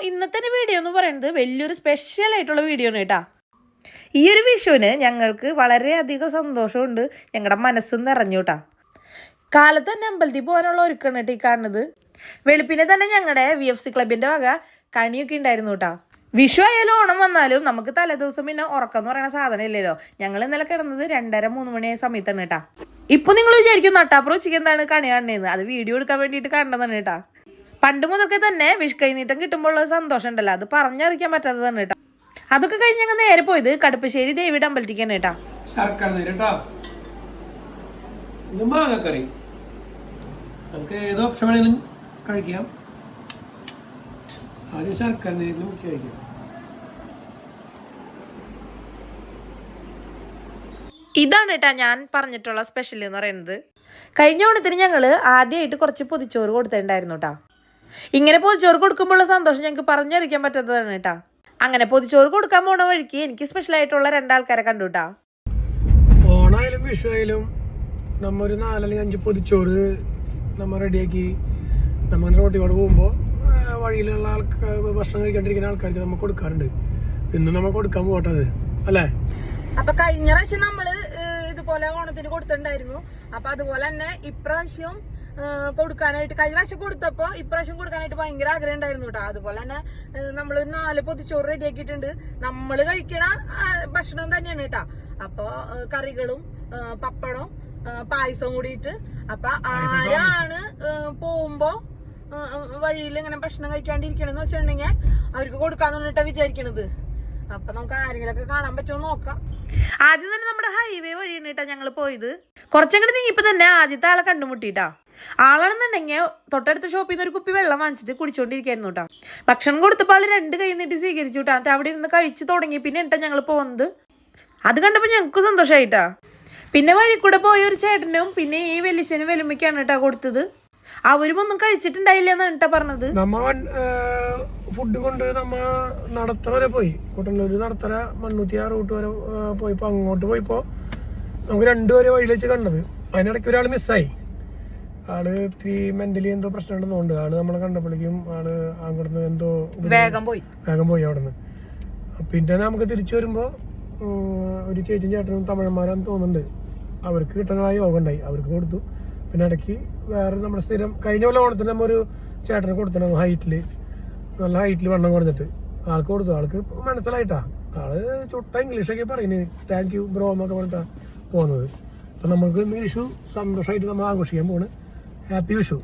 ഇന്നത്തെ വീഡിയോ എന്ന് പറയുന്നത് വലിയൊരു സ്പെഷ്യൽ ആയിട്ടുള്ള വീഡിയോ ആണ് കേട്ടാ. ഈ ഒരു വിഷുവിന് ഞങ്ങൾക്ക് വളരെയധികം സന്തോഷമുണ്ട്, ഞങ്ങളുടെ മനസ്സും നിറഞ്ഞു കേട്ടാ. കാലത്ത് തന്നെ അമ്പലത്തിൽ പോകാനുള്ള ഒരുക്കാണ് കേട്ടോ ഈ കാണുന്നത്. വെളുപ്പിനെ തന്നെ ഞങ്ങളുടെ VFC ക്ലബിൻ്റെ വക കണിയൊക്കെ ഉണ്ടായിരുന്നു കേട്ടാ. വിഷു ആയാലും ഓണം വന്നാലും നമുക്ക് തലേദിവസം പിന്നെ ഉറക്കം എന്ന് പറയുന്ന സാധനം ഇല്ലല്ലോ. ഞങ്ങൾ ഇന്നലെ കിടന്നത് 2:30-3 മണിയായ സമയത്താണ് കേട്ടാ. ഇപ്പൊ നിങ്ങൾ വിചാരിക്കും നട്ടാപ്പുറം ഉച്ചയ്ക്ക് എന്താണ് കണി കാണുന്നതെന്ന്. അത് വീഡിയോ എടുക്കാൻ വേണ്ടിയിട്ട് കാണുന്നതാണ് കേട്ടാ. പണ്ട് മുതൽക്കെ തന്നെ വിഷു കൈനീട്ടം കിട്ടുമ്പോൾ സന്തോഷം ഉണ്ടല്ലോ, അത് പറഞ്ഞറിയിക്കാൻ പറ്റാത്തതാണ് കേട്ടോ. അതൊക്കെ കഴിഞ്ഞ് ഞങ്ങൾ നേരെ പോയത് കടുപ്പശ്ശേരി ദേവിയുടെ അമ്പലത്തിക്കാണ് കേട്ടാ. ശർക്കര നീര് കേട്ടോ, ഇത് മാങ്ങക്കറി. നമുക്ക് ഏത് ഓപ്ഷൻ വേണമെങ്കിലും കഴിക്കാം. ആദ്യം ശർക്കര നീരിൽ മുക്കി കഴിക്കാം. ഇതാണ് കേട്ടാ ഞാൻ പറഞ്ഞിട്ടുള്ള സ്പെഷ്യൽ എന്ന് പറയുന്നത്. കഴിഞ്ഞ ഓണത്തിന് ഞങ്ങൾ ആദ്യമായിട്ട് കുറച്ച് പൊതിച്ചോറ് കൊടുത്തിട്ടുണ്ടായിരുന്നു കേട്ടാ. ഇങ്ങനെ പൊതിച്ചോറ് കൊടുക്കുമ്പോഴുള്ള സന്തോഷം ഞങ്ങൾക്ക് പറഞ്ഞറിയിക്കാൻ പറ്റാത്തതാണ് കേട്ടാ. അങ്ങനെ പൊതിച്ചോറ് കൊടുക്കാൻ പോണ വഴിക്ക് എനിക്ക് സ്പെഷ്യൽ ആയിട്ടുള്ള 2 ആൾക്കാരെ കണ്ടു കേട്ടാ. ഓണായാലും വിഷു ആയാലും നമ്മ ഒരു 4 അല്ലെങ്കിൽ 5 പൊതിച്ചോറ് നമ്മൾ റെഡിയാക്കി നമ്മൾ റോട്ടിയോട് പോകുമ്പോൾ വഴിയിലുള്ള ആൾക്കാർ ഭക്ഷണം കഴിക്കാണ്ടിരിക്കുന്ന ആൾക്കാർക്ക് നമ്മൾ കൊടുക്കാറുണ്ട്. ഇന്ന് നമ്മൾ കൊടുക്കാൻ പോട്ടത് അല്ലേ. അപ്പൊ കഴിഞ്ഞ പ്രാവശ്യം നമ്മള് ഇതുപോലെ ഓണത്തിന് കൊടുത്തിട്ടുണ്ടായിരുന്നു. അപ്പൊ അതുപോലെ തന്നെ ഇപ്രാവശ്യം കൊടുക്കാനായിട്ട്, കഴിഞ്ഞ പ്രാവശ്യം കൊടുത്തപ്പോ ഇപ്രാവശ്യം കൊടുക്കാനായിട്ട് ഭയങ്കര ആഗ്രഹം ഉണ്ടായിരുന്നു കേട്ടോ. അതുപോലെ തന്നെ നമ്മളൊരു 4 പൊതിച്ചോറ് റെഡിയാക്കിയിട്ടുണ്ട്. നമ്മള് കഴിക്കണ ഭക്ഷണം തന്നെയാണ് കേട്ടാ. അപ്പൊ കറികളും പപ്പടവും പായസവും കൂടിയിട്ട്. അപ്പൊ ആരാണ് പോകുമ്പോ വഴിയിൽ ഇങ്ങനെ ഭക്ഷണം കഴിക്കാണ്ടിരിക്കണെന്ന് വെച്ചിട്ടുണ്ടെങ്കിൽ അവർക്ക് കൊടുക്കാന്ന് പറഞ്ഞിട്ടാ വിചാരിക്കണത്. അപ്പൊ നമുക്ക് ആരെങ്കിലൊക്കെ കാണാൻ പറ്റുമോ നോക്കാം. ആദ്യം തന്നെ നമ്മുടെ ഹൈവേ വഴിയാണ് കേട്ടാ ഞങ്ങൾ പോയത്. കുറച്ചങ്ങോട്ട് നീങ്ങിയപ്പോ തന്നെ ആദ്യത്തെ ആളെ കണ്ടുമുട്ടിട്ടാ. ആളാണെന്നുണ്ടെങ്കിൽ തൊട്ടടുത്ത ഷോപ്പിൽ നിന്ന് ഒരു കുപ്പി വെള്ളം വാങ്ങിച്ചിട്ട് കുടിച്ചോണ്ടിരിക്കായിരുന്നു കേട്ടോ. ഭക്ഷണം കൊടുത്തപ്പോൾ ആള് 2 കൈ നീട്ടി സ്വീകരിച്ചു കേട്ടോ. എന്നിട്ട് അവിടെ ഇരുന്ന് കഴിച്ചു തുടങ്ങി. പിന്നെ എന്നിട്ടാ ഞങ്ങൾ പോകുന്നത്. അത് കണ്ടപ്പോ ഞങ്ങൾക്ക് സന്തോഷമായിട്ടാ. പിന്നെ വഴി കൂടെ പോയ ഒരു ചേട്ടനും പിന്നെ ഈ വലിച്ചനും വെലുമ്മയ്ക്കാണ് കേട്ടാ കൊടുത്തത്. അവരും ഒന്നും കഴിച്ചിട്ടുണ്ടായില്ല എന്നാണ് കേട്ടാ പറഞ്ഞത്. ഫുഡ് കൊണ്ട് നമ്മ നടത്തറ വരെ പോയി. കുട്ടനൂര് നടത്തറ മണ്ണൂത്തി ആ റൂട്ട് വരെ പോയപ്പോ അങ്ങോട്ട് പോയപ്പോ നമുക്ക് 2 വരെ വഴിയിൽ വെച്ച് കണ്ടത്. അതിനിടയ്ക്ക് ഒരാൾ മിസ്സായി. ആള് ഇത്തിരി മെന്റലി എന്തോ പ്രശ്നം ഉണ്ടെന്നുണ്ട്. ആള് നമ്മളെ കണ്ടപ്പോഴേക്കും ആള് അങ്ങോട്ട് എന്തോ വേഗം പോയി അവിടുന്ന്. പിന്നെ നമുക്ക് തിരിച്ചു വരുമ്പോ ഒരു ചേച്ചിയും ചേട്ടനും തമിഴന്മാരാന്ന് തോന്നുന്നുണ്ട്. അവർക്ക് കിട്ടാനുള്ള യോഗം ഉണ്ടായി, അവർക്ക് കൊടുത്തു. പിന്നെ ഇടയ്ക്ക് വേറെ നമ്മുടെ സ്ഥിരം കഴിഞ്ഞ പോലെ ഓണത്തിന് നമ്മ ഒരു ചേട്ടന് കൊടുത്തിട്ടുണ്ടായിരുന്നു. നല്ല ഹൈറ്റിൽ വണ്ണം കുറഞ്ഞിട്ട് ആൾക്ക് കൊടുത്തു. ആൾക്ക് മനസ്സിലായിട്ടാ. ആള് ചുട്ട ഇംഗ്ലീഷൊക്കെ പറയുന്നത് താങ്ക് യു ബ്രോ എന്നൊക്കെ പറഞ്ഞിട്ടാ പോകുന്നത്. അപ്പൊ നമുക്ക് വിഷു സന്തോഷമായിട്ട് നമ്മൾ ആഘോഷിക്കാൻ പോണ്. ഹാപ്പി വിഷു.